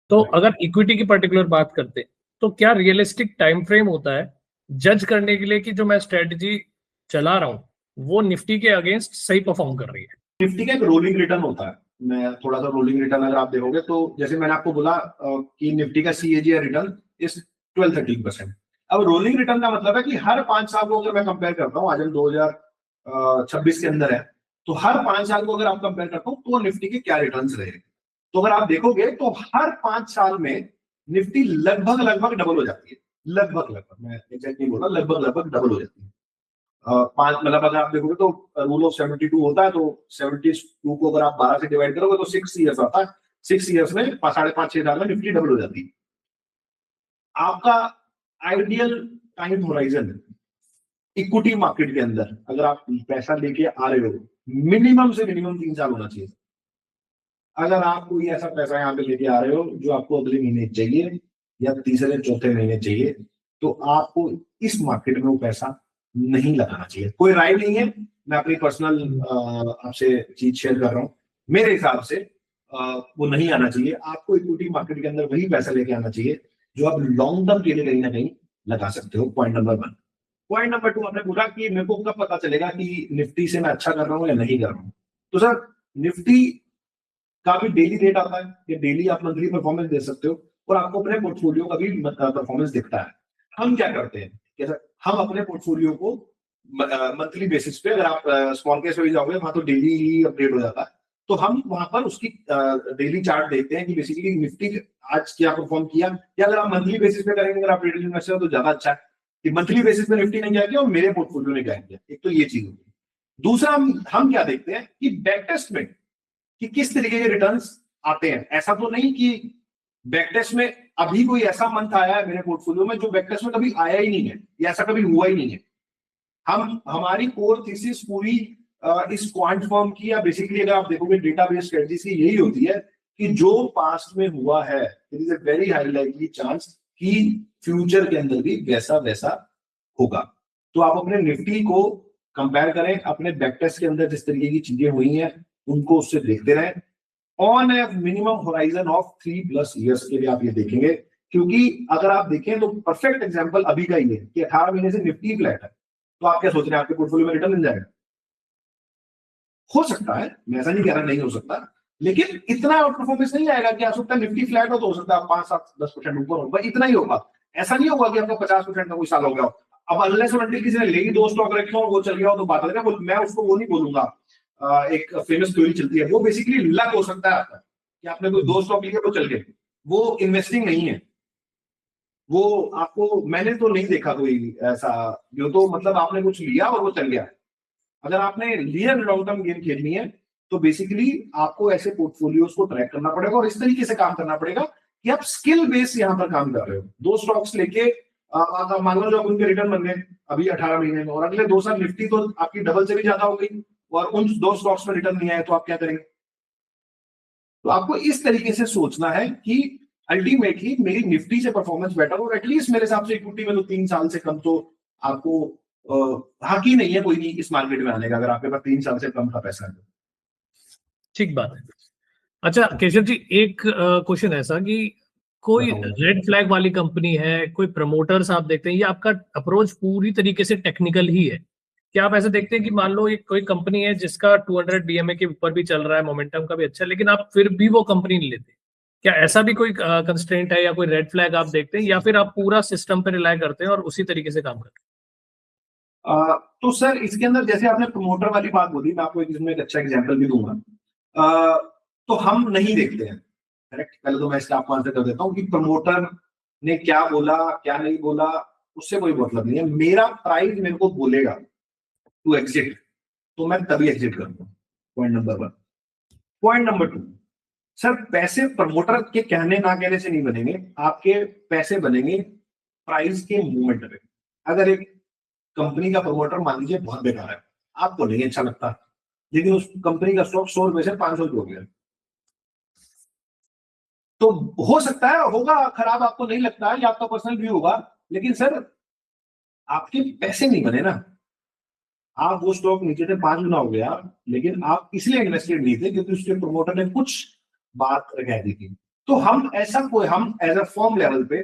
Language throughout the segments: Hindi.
तो अगर इक्विटी की पर्टिकुलर बात करते तो क्या रियलिस्टिक टाइम फ्रेम होता है जज करने के लिए कि जो मैं स्ट्रेटजी चला रहा हूँ वो निफ्टी के अगेंस्ट सही परफॉर्म कर रही है? निफ्टी का एक रोलिंग रिटर्न होता है। मैं थोड़ा सा रोलिंग रिटर्न अगर आप देखोगे तो जैसे मैंने आपको बोला कि निफ्टी का CAGR रिटर्न इज 12-13%। अब रोलिंग रिटर्न का मतलब है कि हर 5 साल को अगर मैं कंपेयर करता हूँ, आज हम 2026 के अंदर है, तो हर 5 साल को अगर आप कंपेयर करता हूँ तो निफ्टी के क्या रिटर्न्स रहे। तो अगर आप देखोगे तो हर 5 साल में निफ्टी लगभग लगभग डबल हो जाती है। लगभग, मैं एग्जैक्ट नहीं बोल रहा, लगभग डबल हो जाती है। पांच, मतलब अगर आप देखोगे तो रूल ऑफ 72 होता है, तो 72 को अगर आप 12 से डिवाइड करोगे तो 6 ईयर्स आता है। 6 ईयर्स में 5.5-6 साल में निफ्टी डबल हो जाती है। आपका ideal time horizon equity market के अंदर अगर आप पैसा लेके आ रहे हो, मिनिमम से मिनिमम 3 साल होना चाहिए। अगर आप कोई ऐसा पैसा यहाँ पे लेके आ रहे हो जो आपको अगले महीने चाहिए या तीसरे चौथे महीने चाहिए, तो आपको इस मार्केट में वो पैसा नहीं लगाना चाहिए। कोई राय नहीं है, मैं अपनी पर्सनल आपसे चीज शेयर कर रहा हूँ। मेरे हिसाब से वो नहीं आना चाहिए। आपको इक्विटी मार्केट के अंदर वही पैसा लेके आना चाहिए जो आप लॉन्ग टर्म के लिए कहीं ना कहीं लगा सकते हो। Point number 1। पॉइंट नंबर 2, आपने पूछा कि मेरे को कब पता चलेगा कि निफ्टी से मैं अच्छा कर रहा हूँ या नहीं कर रहा हूँ। तो सर, निफ्टी का भी डेली रेट आता है कि डेली आप मंथली परफॉर्मेंस दे सकते हो और आपको अपने पोर्टफोलियो का भी परफॉर्मेंस दिखता है। हम क्या करते हैं, कैसा, हम अपने पोर्टफोलियो को मंथली बेसिस पे, अगर आप स्मॉल केस में भी जाओगे वहां तो डेली ही अपडेट हो जाता है, तो हम वहां पर उसकी डेली चार्ट देखते हैं कि बेसिकली निफ्टी आज क्या परफॉर्म किया। या अगर आप मंथली बेसिस पे करेंगे, अगर आप रिटेल इन्वेस्टर हो तो ज्यादा अच्छा है कि मंथली बेसिस पे निफ्टी ने क्या किया और मेरे पोर्टफोलियो ने क्या किया। एक तो ये चीज होगी। दूसरा, हम क्या देखते हैं कि बैक टेस्ट में कि किस तरीके के रिटर्न्स आते हैं। ऐसा तो नहीं कि बैक टेस्ट में अभी कोई ऐसा मंथ आया है मेरे पोर्टफोलियो में जो बैक टेस्ट में कभी आया ही नहीं है या ऐसा कभी हुआ ही नहीं है। हमारी कोर थीसिस पूरी इस क्वांट फॉर्म की, या बेसिकली अगर आप देखोगे डेटाबेस स्ट्रेटजी की, यही होती है कि जो पास्ट में हुआ है, there is a very high likely chance कि फ्यूचर के अंदर भी वैसा वैसा होगा। तो आप अपने निफ्टी को कंपेयर करें अपने बैक टेस्ट के अंदर जिस तरीके की चीजें हुई हैं उनको उससे देखते रहें। On A minimum horizon of 3+ years के लिए आप ये देखेंगे, क्योंकि अगर आप देखें तो परफेक्ट एग्जांपल अभी का ही है कि 18 महीने से निफ्टी फ्लैट है। तो आप क्या सोच रहे हैं, आपके पोर्टफोलियो में रिटर्न मिल जाएगा? हो सकता है, मैं ऐसा नहीं कह रहा नहीं हो सकता, लेकिन इतना आउट परफॉर्मेंस नहीं आएगा कि आ सकता है निफ्टी फ्लैट हो तो हो सकता है 5-7-10% ऊपर होगा, इतना ही होगा। ऐसा नहीं होगा कि आपका 50% का कोई साल हो गया। अब अनलेस और अनटिल किसी ने लेगी 2 स्टॉक रखे हो वो चल गया हो तो बात है, मैं उसको वो नहीं बोलूंगा। एक फेमस थ्योरी चलती है, वो बेसिकली लक हो सकता है आपका कि आपने कोई 2 स्टॉक लिए तो चल गए। वो इन्वेस्टिंग नहीं है। वो आपको, मैंने तो नहीं देखा कोई ऐसा जो, तो मतलब आपने कुछ लिया और वो चल गया। अगर आपने लिया लॉन्ग टर्म गेम खेलनी है तो बेसिकली आपको ऐसे पोर्टफोलियोज को ट्रैक करना पड़ेगा और इस तरीके से काम करना पड़ेगा कि आप स्किल बेस यहाँ पर काम कर रहे हो। 2 स्टॉक्स लेके मान लो जो उनके रिटर्न बन गए अभी 18 महीने में, और अगले 2 साल निफ्टी तो आपकी डबल से भी ज्यादा हो गई और उन 2 स्टॉक्स में रिटर्न नहीं आए तो आप क्या करेंगे? तो आपको इस तरीके से सोचना है कि अल्टीमेटली मेरी निफ्टी से परफॉर्मेंस बेटर और एटलीस्ट मेरे हिसाब से इक्विटी में तो 3 साल से कम तो आपको हक ही नहीं है कोई नहीं इस मार्केट में आने का, अगर आपके पास 3 साल से कम का पैसा है। ठीक बात है। अच्छा केशव जी, एक क्वेश्चन ऐसा कि कोई रेड फ्लैग वाली कंपनी है, कोई प्रमोटर्स आप देखते हैं, ये आपका अप्रोच पूरी तरीके से टेक्निकल ही है? क्या आप ऐसे देखते हैं कि मान लो ये कोई कंपनी है जिसका 200 DMA के ऊपर भी चल रहा है, मोमेंटम का भी अच्छा है, लेकिन आप फिर भी वो कंपनी नहीं लेते? क्या ऐसा भी कोई कंस्ट्रेंट है या कोई रेड फ्लैग आप देखते हैं, या फिर आप पूरा सिस्टम पे रिलाई करते हैं और उसी तरीके से काम करते हैं? तो सर इसके अंदर जैसे आपने प्रमोटर वाली बात बोली, मैं आपको इसमें एक अच्छा एग्जांपल भी दूंगा। तो हम नहीं देखते हैं, करेक्ट। पहले तो मैं इसका आपको आंसर कर देता हूँ कि प्रमोटर ने क्या बोला क्या नहीं बोला उससे कोई मतलब नहीं है। मेरा प्राइस मेरे को बोलेगा टू एग्जिट तो मैं तभी एग्जिट करूंगा। Point number 1। Point number 2, sir पैसे प्रमोटर के कहने ना कहने से नहीं बनेंगे, आपके पैसे बनेंगे प्राइस के मूवमेंट पे। अगर एक कंपनी का प्रमोटर मान लीजिए बहुत बेकार है, आपको नहीं अच्छा लगता, लेकिन उस कंपनी का स्टॉक 100 रुपए से 500 हो गया, तो हो सकता है होगा खराब, आपको नहीं लगता है, या आपका पर्सनल व्यू होगा, लेकिन सर आपके पैसे नहीं बने ना। आप वो स्टॉक नीचे से 5 गुना हो गया, लेकिन आप इसलिए इन्वेस्टेड नहीं थे क्योंकि उसके प्रमोटर ने कुछ बात कह दी थी। तो हम एज अ फर्म लेवल पे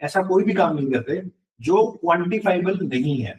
ऐसा कोई भी काम नहीं करते जो क्वांटिफाइबल नहीं है।